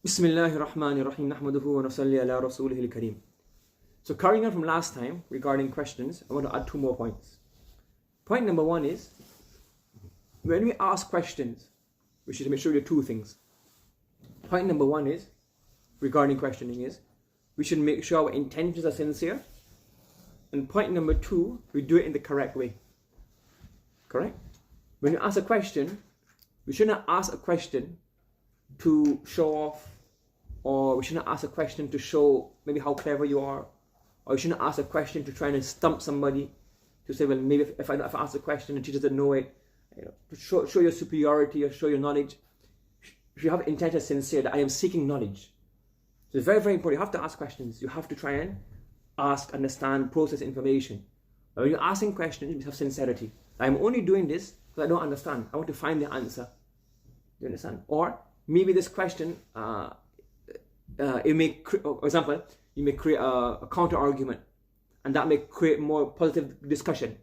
Bismillahir Rahmanir Rahim. Nahmaduhu wa nusalli ala rasulihil kareem. So carrying on from last time regarding questions, I want to add two more points. Point number one is, when we ask questions, we should make sure we do two things. Point number one is, regarding questioning is, we should make sure our intentions are sincere. And point number two, we do it in the correct way. Correct? When you ask a question, we should not ask a question to show off, or we shouldn't ask a question to show maybe how clever you are, or you shouldn't ask a question to try and stump somebody, to say, well, maybe if I ask a question and teacher doesn't know it, to show your superiority or show your knowledge. If you have intention sincere that I am seeking knowledge. So it's very, very important. You have to ask questions. You have to try and ask, understand, process information. But when you're asking questions, you have sincerity. I'm only doing this because I don't understand. I want to find the answer. Do you understand? Or maybe this question, it may, for example, you may create a counter argument, and that may create more positive discussion.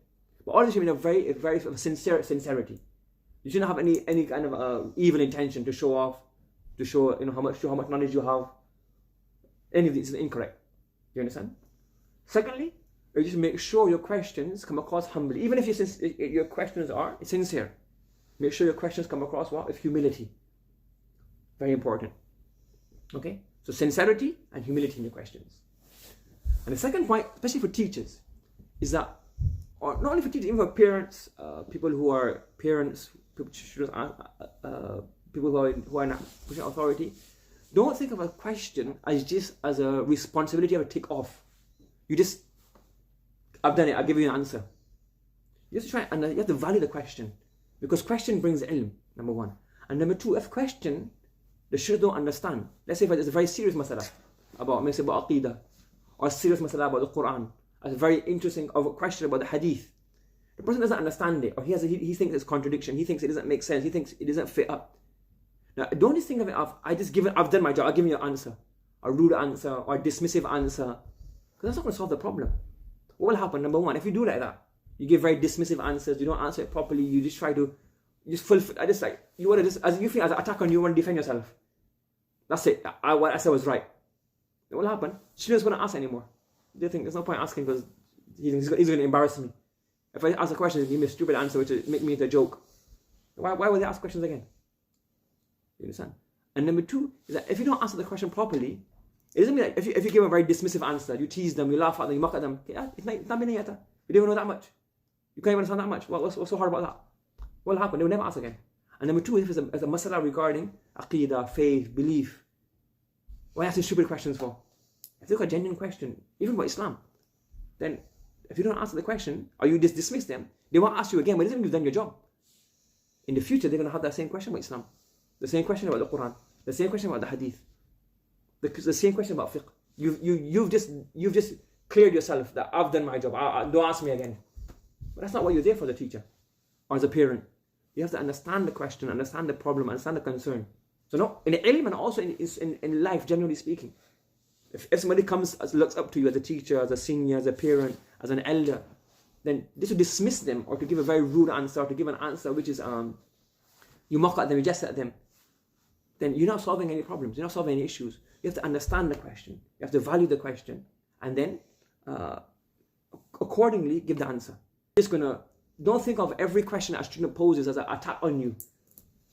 But all this should be a very sincerity. You shouldn't have any kind of evil intention to show off, to show how much knowledge you have. Any of this is incorrect. Do you understand? Secondly, you just make sure your questions come across humbly, even if your questions are sincere. Make sure your questions come across with humility. Very important. Okay? So sincerity and humility in your questions. And the second point, especially for teachers, is that, or not only for teachers, even for parents, people who are parents, people who are in position of authority, don't think of a question as just as a responsibility of a tick off. You just, I've done it, I'll give you an answer. You have to try, and you have to value the question, because question brings ilm, number one. And number two, if question the students don't understand, let's say if it's a very serious masala about aqidah, or a serious masala about the Quran, a very interesting question about the hadith, the person doesn't understand it, or he thinks it's contradiction, he thinks it doesn't make sense, he thinks it doesn't fit up. Now, don't just think of it as, I've done my job, I'll give you an answer, a rude answer, or a dismissive answer, because that's not going to solve the problem. What will happen? Number one, if you do like that, you give very dismissive answers, you don't answer it properly, you just try to, you want to just, as you feel as an attacker, you want to defend yourself. That's it. What I said was right. Then what will happen? Students won't ask anymore. They think there's no point asking because he's going to embarrass me. If I ask a question and give me a stupid answer which will make me into a joke, why would they ask questions again? You understand? And number two is that if you don't answer the question properly, it doesn't mean that if you give a very dismissive answer, you tease them, you laugh at them, you mock at them, it's not meaning yet. You don't even know that much. You can't even understand that much. What's so hard about that? What will happen? They will never ask again. And number two, if it's a masala regarding aqidah, faith, belief, why asking stupid questions for? If they've got a genuine question, even about Islam, then if you don't answer the question, or you just dismiss them, they won't ask you again, but it doesn't mean you've done your job. In the future, they're going to have that same question about Islam, the same question about the Quran, the same question about the Hadith, the same question about fiqh. You've just cleared yourself that I've done my job, don't ask me again. But that's not what you're there for, the teacher, or as a parent. You have to understand the question, understand the problem, understand the concern. So not in the ilm and also in life, generally speaking. If somebody looks up to you as a teacher, as a senior, as a parent, as an elder, then this to dismiss them or to give a very rude answer, or to give an answer which is you mock at them, you jest at them, then you're not solving any problems, you're not solving any issues. You have to understand the question, you have to value the question, and then accordingly give the answer. Don't think of every question a student poses as an attack on you.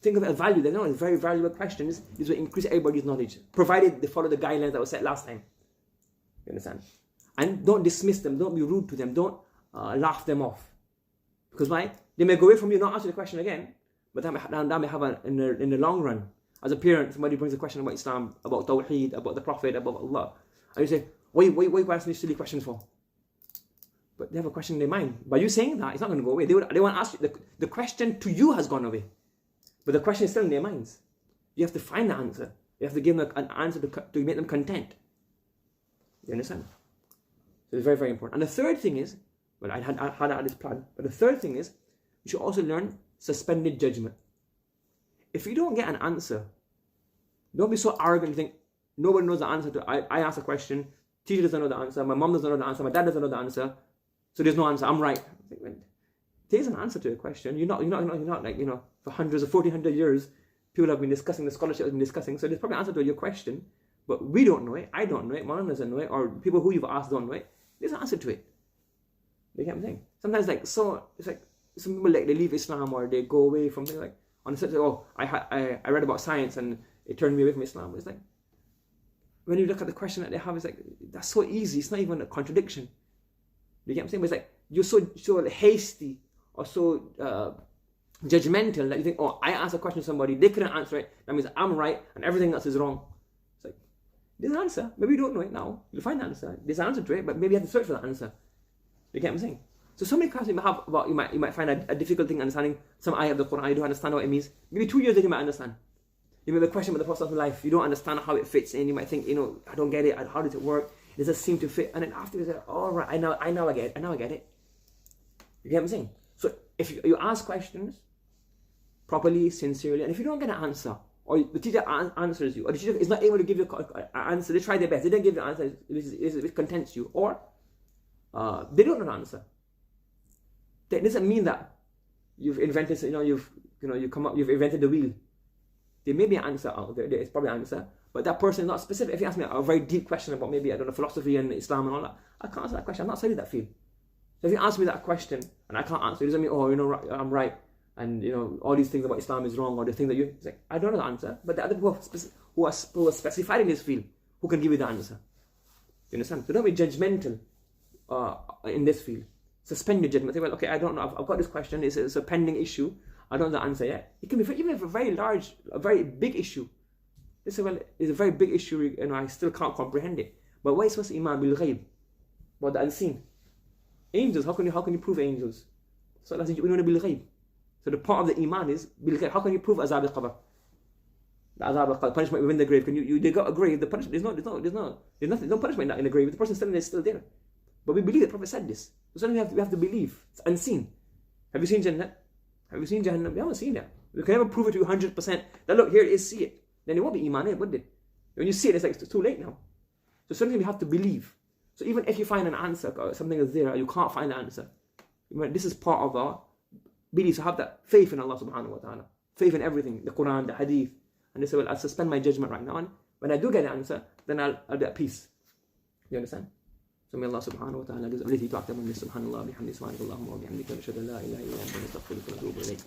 Think of it as value. They're not very valuable questions. These will increase everybody's knowledge, provided they follow the guidelines that were set last time. You understand? And don't dismiss them. Don't be rude to them. Don't laugh them off. Because why? They may go away from you, not answer the question again, but that may have in the long run. As a parent, somebody brings a question about Islam, about Tawheed, about the Prophet, about Allah, and you say, why are you asking these silly questions for? But they have a question in their mind. By you saying that, it's not going to go away. They want to ask you, the question to you has gone away. But the question is still in their minds. You have to find the answer. You have to give them an answer to make them content. You understand? So it's very, very important. And the third thing is, well, I had this plan, but the third thing is, you should also learn suspended judgment. If you don't get an answer, don't be so arrogant to think, nobody knows the answer to, I ask a question, teacher doesn't know the answer, my mom doesn't know the answer, my dad doesn't know the answer, so there's no answer, I'm right. There's an answer to a question. You're not like, for hundreds of 1400 years, people have been discussing, the scholarship has been discussing, so there's probably an answer to your question, but we don't know it, I don't know it, Maulana doesn't know it, or people who you've asked don't know it. There's an answer to it. You get what I'm saying? Sometimes it's like some people they leave Islam or they go away from things like on the sense of, oh, I read about science and it turned me away from Islam. It's like when you look at the question that they have, it's like that's so easy. It's not even a contradiction. You get what I'm saying? But it's like you're so hasty or so judgmental that you think, oh, I asked a question to somebody, they couldn't answer it. That means I'm right and everything else is wrong. It's like there's an answer. Maybe you don't know it now. You'll find the answer. There's an answer to it, but maybe you have to search for the answer. You get what I'm saying? So many questions you might have about, you might find a difficult thing understanding some ayah of the Quran, you don't understand what it means. Maybe 2 years later you might understand. You may have a question about the process of life, you don't understand how it fits in, you might think, I don't get it, how does it work? Does it seem to fit? And then after you say, all right, I get it. You get what I'm saying? So if you ask questions properly, sincerely, and if you don't get an answer, or the teacher answers you, or the teacher is not able to give you an answer, they try their best, they don't give you an answer which contents you, or they don't know the answer. That doesn't mean that you've invented, you've invented the wheel. There may be an answer out there. There is probably an answer, but that person is not specific. If you ask me a very deep question about maybe, I don't know, philosophy and Islam and all that, I can't answer that question. I'm not studying that field. So if you ask me that question and I can't answer, it doesn't mean, I'm right, and all these things about Islam is wrong, or the things that it's like, I don't know the answer, but the other people who are specified in this field, who can give you the answer. You understand? So don't be judgmental in this field. Suspend your judgment. Say, well, okay, I don't know. I've got this question. It's a pending issue. I don't know the answer yet. It can be even if a very big issue. It's a very big issue. I still can't comprehend it. But why is supposed to iman bil ghaib? About the unseen. Angels. How can you prove angels? So that's bil ghaib. So the part of the iman is bil ghaib. How can you prove azab al qabr? The azab al qabr, punishment within the grave. Can you dig out a grave? The punishment. There's no punishment in the grave. The person standing there is still there. But we believe the Prophet said this. So something we have to believe. It's unseen. Have you seen Jannah? Have you seen Jahannam? We haven't seen it. We can never prove it to you 100%. That look, here it is, see it. Then it won't be iman, would it? When you see it, it's like, it's too late now. So something we have to believe. So even if you find an answer, or something is there, you can't find the answer. This is part of our belief. So have that faith in Allah subhanahu wa ta'ala. Faith in everything. The Quran, the Hadith. And they say, well, I'll suspend my judgment right now. And when I do get the answer, then I'll be at peace. You understand? So may Allah subhanahu wa ta'ala give us ability to act upon this. Subhanallah, bihamdi, subhanallah, wa bihamdika, nashhadu an la ilaha illa anta, nastaghfiruka wa natubu ilayk.